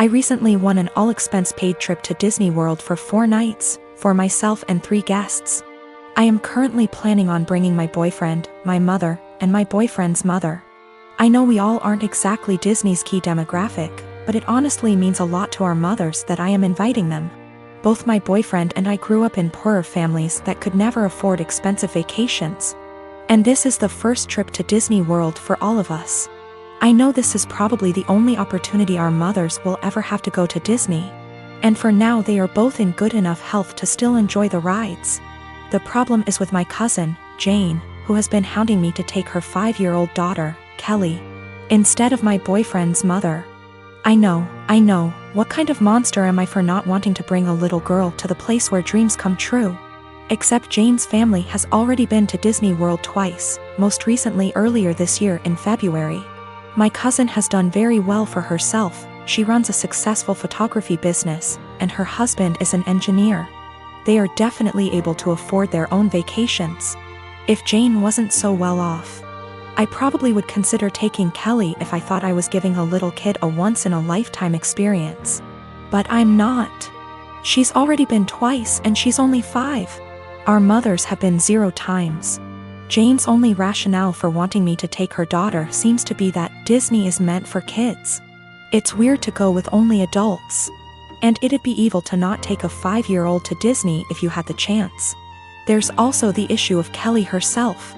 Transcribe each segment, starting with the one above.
recently won an all-expense-paid trip to Disney World for 4 nights, for myself and 3 guests. I am currently planning on bringing my boyfriend, my mother, and my boyfriend's mother. I know we all aren't exactly Disney's key demographic, but it honestly means a lot to our mothers that I am inviting them. Both my boyfriend and I grew up in poorer families that could never afford expensive vacations. And this is the first trip to Disney World for all of us. I know this is probably the only opportunity our mothers will ever have to go to Disney. And for now they are both in good enough health to still enjoy the rides. The problem is with my cousin, Jane, who has been hounding me to take her 5-year-old daughter, Kelly, instead of my boyfriend's mother. I know, what kind of monster am I for not wanting to bring a little girl to the place where dreams come true? Except Jane's family has already been to Disney World twice, most recently earlier this year in February. My cousin has done very well for herself. She runs a successful photography business, and her husband is an engineer. They are definitely able to afford their own vacations. If Jane wasn't so well off, I probably would consider taking Kelly if I thought I was giving a little kid a once-in-a-lifetime experience. But I'm not. She's already been twice and she's only 5. Our mothers have been 0 times. Jane's only rationale for wanting me to take her daughter seems to be that Disney is meant for kids. It's weird to go with only adults. And it'd be evil to not take a 5-year-old to Disney if you had the chance. There's also the issue of Kelly herself.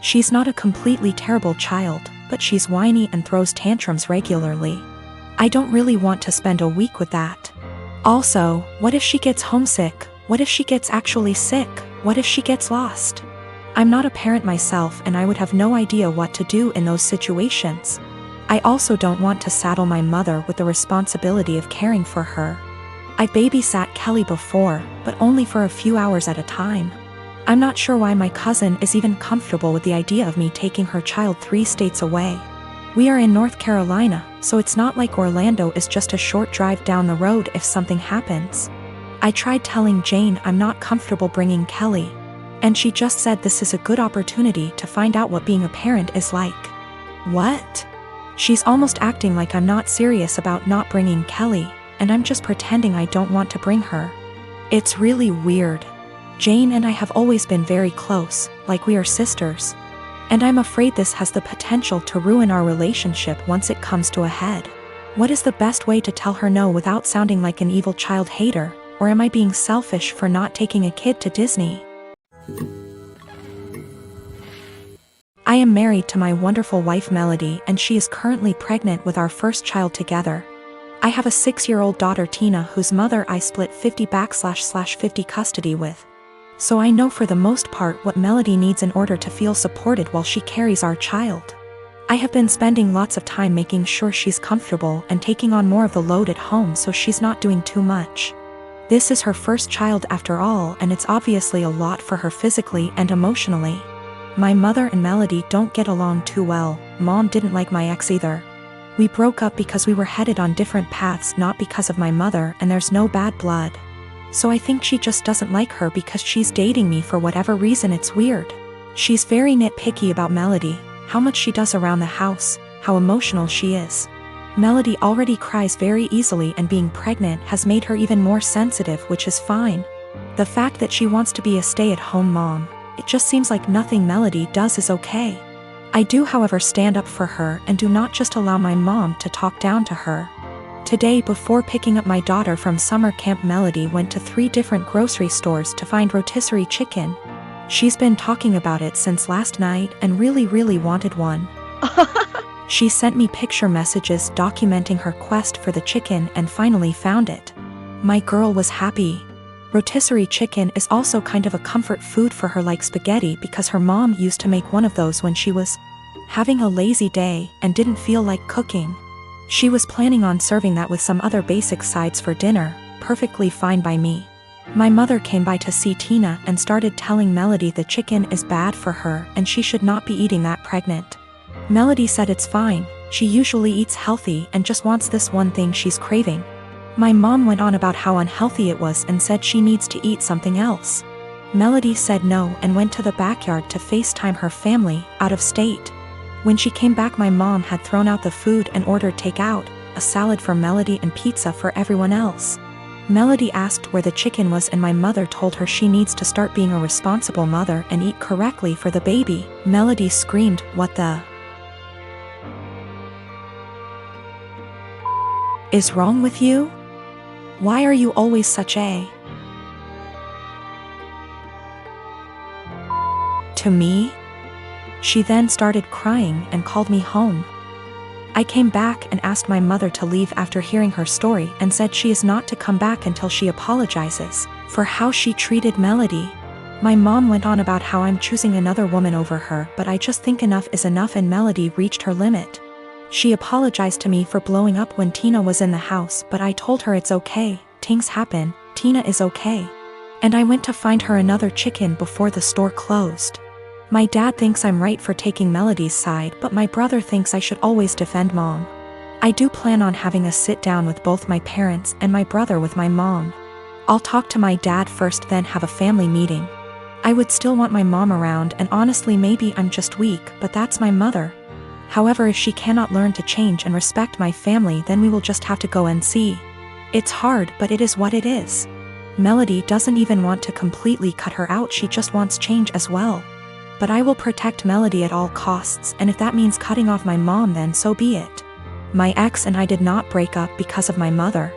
She's not a completely terrible child, but she's whiny and throws tantrums regularly. I don't really want to spend a week with that. Also, what if she gets homesick? What if she gets actually sick? What if she gets lost? I'm not a parent myself and I would have no idea what to do in those situations. I also don't want to saddle my mother with the responsibility of caring for her. I babysat Kelly before, but only for a few hours at a time. I'm not sure why my cousin is even comfortable with the idea of me taking her child 3 states away. We are in North Carolina, so it's not like Orlando is just a short drive down the road if something happens. I tried telling Jane I'm not comfortable bringing Kelly, and she just said this is a good opportunity to find out what being a parent is like. What? She's almost acting like I'm not serious about not bringing Kelly, and I'm just pretending I don't want to bring her. It's really weird. Jane and I have always been very close, like we are sisters. And I'm afraid this has the potential to ruin our relationship once it comes to a head. What is the best way to tell her no without sounding like an evil child hater, or am I being selfish for not taking a kid to Disney? I am married to my wonderful wife Melody and she is currently pregnant with our first child together. I have a 6-year-old daughter Tina whose mother I split 50/50 custody with. So I know for the most part what Melody needs in order to feel supported while she carries our child. I have been spending lots of time making sure she's comfortable and taking on more of the load at home so she's not doing too much. This is her first child after all and it's obviously a lot for her physically and emotionally. My mother and Melody don't get along too well. Mom didn't like my ex either. We broke up because we were headed on different paths, not because of my mother, and there's no bad blood. So I think she just doesn't like her because she's dating me for whatever reason. It's weird. She's very nitpicky about Melody, how much she does around the house, how emotional she is. Melody already cries very easily and being pregnant has made her even more sensitive, which is fine. The fact that she wants to be a stay-at-home mom, it just seems like nothing Melody does is okay. I do however stand up for her and do not just allow my mom to talk down to her. Today before picking up my daughter from summer camp Melody went to 3 different grocery stores to find rotisserie chicken. She's been talking about it since last night and really wanted one. She sent me picture messages documenting her quest for the chicken and finally found it. My girl was happy. Rotisserie chicken is also kind of a comfort food for her like spaghetti because her mom used to make one of those when she was having a lazy day and didn't feel like cooking. She was planning on serving that with some other basic sides for dinner, perfectly fine by me. My mother came by to see Tina and started telling Melody the chicken is bad for her and she should not be eating that pregnant. Melody said it's fine, she usually eats healthy and just wants this one thing she's craving. My mom went on about how unhealthy it was and said she needs to eat something else. Melody said no and went to the backyard to FaceTime her family, out of state. When she came back my mom had thrown out the food and ordered takeout, a salad for Melody and pizza for everyone else. Melody asked where the chicken was and my mother told her she needs to start being a responsible mother and eat correctly for the baby. Melody screamed, "What the is wrong with you? Why are you always such a..." to me? She then started crying and called me home. I came back and asked my mother to leave after hearing her story and said she is not to come back until she apologizes for how she treated Melody. My mom went on about how I'm choosing another woman over her, but I just think enough is enough and Melody reached her limit. She apologized to me for blowing up when Tina was in the house, but I told her it's okay, things happen, Tina is okay. And I went to find her another chicken before the store closed. My dad thinks I'm right for taking Melody's side, but my brother thinks I should always defend mom. I do plan on having a sit down with both my parents and my brother with my mom. I'll talk to my dad first, then have a family meeting. I would still want my mom around, and honestly maybe I'm just weak, but that's my mother. However, if she cannot learn to change and respect my family, then we will just have to go and see. It's hard, but it is what it is. Melody doesn't even want to completely cut her out, she just wants change as well. But I will protect Melody at all costs, and if that means cutting off my mom, then so be it. My ex and I did not break up because of my mother.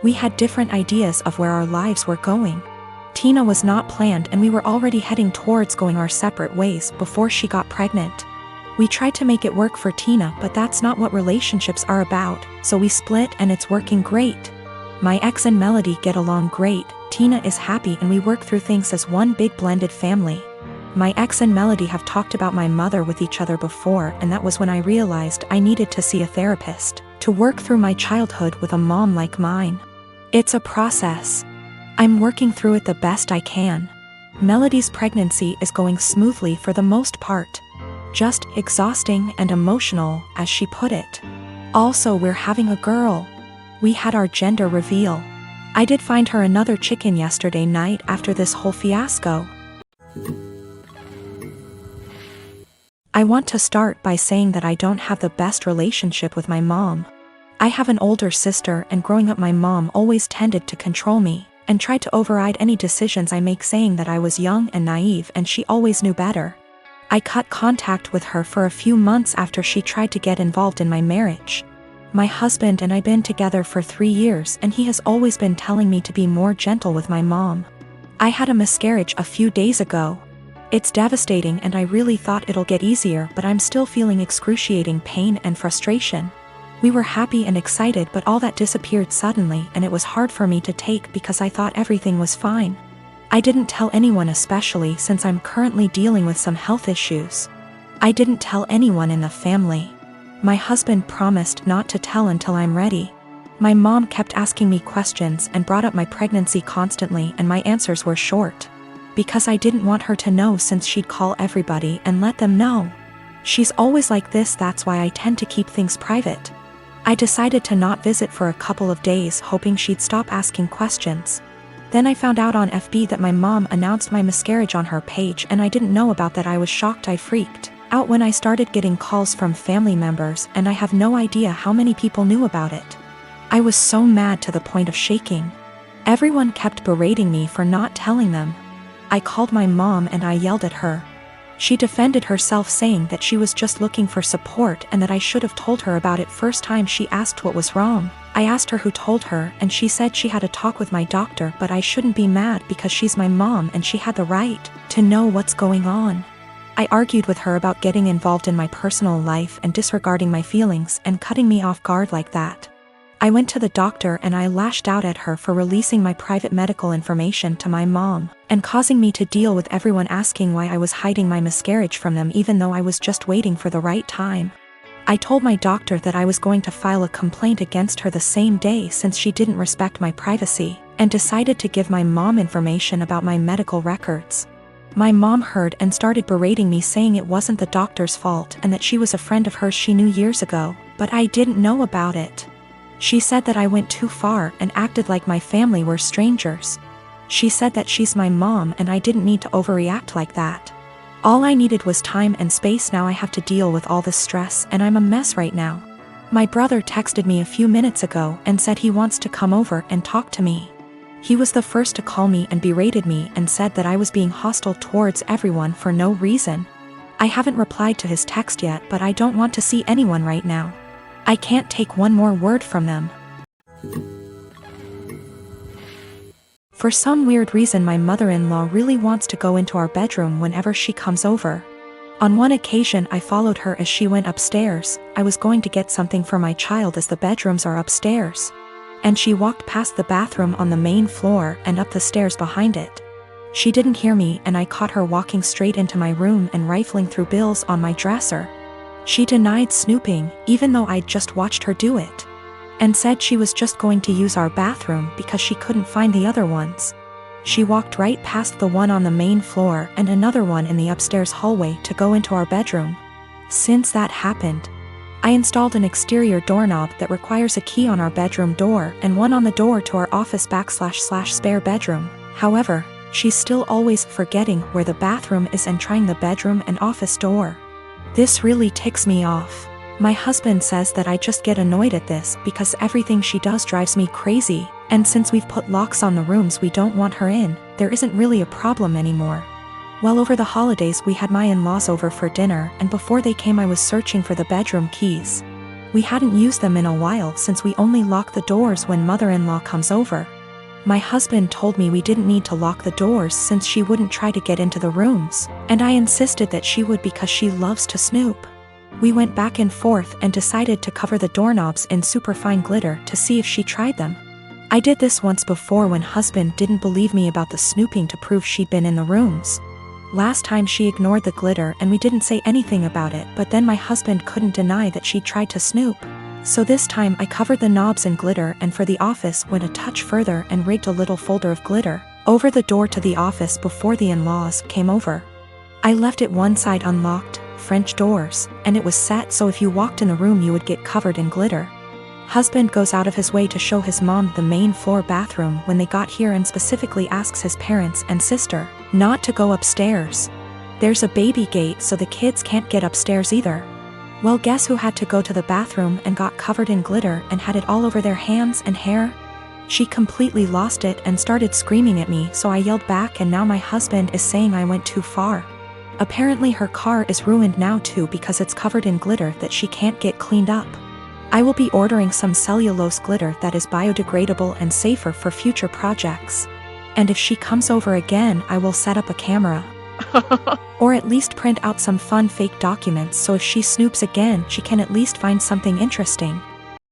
We had different ideas of where our lives were going. Tina was not planned and we were already heading towards going our separate ways before she got pregnant. We tried to make it work for Tina, but that's not what relationships are about, so we split and it's working great. My ex and Melody get along great, Tina is happy and we work through things as one big blended family. My ex and Melody have talked about my mother with each other before, and that was when I realized I needed to see a therapist to work through my childhood with a mom like mine. It's a process. I'm working through it the best I can. Melody's pregnancy is going smoothly for the most part. Just exhausting and emotional, as she put it. Also, we're having a girl. We had our gender reveal. I did find her another chicken yesterday night after this whole fiasco. I want to start by saying that I don't have the best relationship with my mom. I have an older sister, and growing up my mom always tended to control me and tried to override any decisions I make, saying that I was young and naive and she always knew better. I cut contact with her for a few months after she tried to get involved in my marriage. My husband and I been together for 3 years and he has always been telling me to be more gentle with my mom. I had a miscarriage a few days ago. It's devastating and I really thought it'll get easier, but I'm still feeling excruciating pain and frustration. We were happy and excited, but all that disappeared suddenly and it was hard for me to take because I thought everything was fine. I didn't tell anyone, especially since I'm currently dealing with some health issues. I didn't tell anyone in the family. My husband promised not to tell until I'm ready. My mom kept asking me questions and brought up my pregnancy constantly, and my answers were short. Because I didn't want her to know, since she'd call everybody and let them know. She's always like this, that's why I tend to keep things private. I decided to not visit for a couple of days, hoping she'd stop asking questions. Then I found out on FB that my mom announced my miscarriage on her page and I didn't know about that. I was shocked. I freaked out when I started getting calls from family members, and I have no idea how many people knew about it. I was so mad to the point of shaking. Everyone kept berating me for not telling them. I called my mom and I yelled at her. She defended herself, saying that she was just looking for support and that I should have told her about it first time she asked what was wrong. I asked her who told her and she said she had a talk with my doctor, but I shouldn't be mad because she's my mom and she had the right to know what's going on. I argued with her about getting involved in my personal life and disregarding my feelings and cutting me off guard like that. I went to the doctor and I lashed out at her for releasing my private medical information to my mom and causing me to deal with everyone asking why I was hiding my miscarriage from them, even though I was just waiting for the right time. I told my doctor that I was going to file a complaint against her the same day, since she didn't respect my privacy, and decided to give my mom information about my medical records. My mom heard and started berating me, saying it wasn't the doctor's fault and that she was a friend of hers she knew years ago, but I didn't know about it. She said that I went too far and acted like my family were strangers. She said that she's my mom and I didn't need to overreact like that. All I needed was time and space. Now I have to deal with all this stress and I'm a mess right now. My brother texted me a few minutes ago and said he wants to come over and talk to me. He was the first to call me and berated me and said that I was being hostile towards everyone for no reason. I haven't replied to his text yet, but I don't want to see anyone right now. I can't take one more word from them. For some weird reason, my mother-in-law really wants to go into our bedroom whenever she comes over. On one occasion, I followed her as she went upstairs. I was going to get something for my child as the bedrooms are upstairs. And she walked past the bathroom on the main floor and up the stairs behind it. She didn't hear me, and I caught her walking straight into my room and rifling through bills on my dresser. She denied snooping, even though I'd just watched her do it, and said she was just going to use our bathroom because she couldn't find the other ones. She walked right past the one on the main floor and another one in the upstairs hallway to go into our bedroom. Since that happened, I installed an exterior doorknob that requires a key on our bedroom door and one on the door to our office / spare bedroom. However, she's still always forgetting where the bathroom is and trying the bedroom and office door. This really ticks me off. My husband says that I just get annoyed at this because everything she does drives me crazy, and since we've put locks on the rooms we don't want her in, there isn't really a problem anymore. Well, over the holidays we had my in-laws over for dinner, and before they came I was searching for the bedroom keys. We hadn't used them in a while since we only lock the doors when mother-in-law comes over. My husband told me we didn't need to lock the doors since she wouldn't try to get into the rooms, and I insisted that she would because she loves to snoop. We went back and forth and decided to cover the doorknobs in superfine glitter to see if she tried them. I did this once before when husband didn't believe me about the snooping to prove she'd been in the rooms. Last time she ignored the glitter and we didn't say anything about it, but then my husband couldn't deny that she'd tried to snoop. So this time I covered the knobs in glitter, and for the office went a touch further and rigged a little folder of glitter over the door to the office before the in-laws came over. I left it one side unlocked, French doors, and it was set so if you walked in the room you would get covered in glitter. Husband goes out of his way to show his mom the main floor bathroom when they got here and specifically asks his parents and sister not to go upstairs. There's a baby gate so the kids can't get upstairs either. Well, guess who had to go to the bathroom and got covered in glitter and had it all over their hands and hair? She completely lost it and started screaming at me, so I yelled back, and now my husband is saying I went too far. Apparently her car is ruined now too because it's covered in glitter that she can't get cleaned up. I will be ordering some cellulose glitter that is biodegradable and safer for future projects. And if she comes over again, I will set up a camera. Or at least print out some fun fake documents so if she snoops again she can at least find something interesting.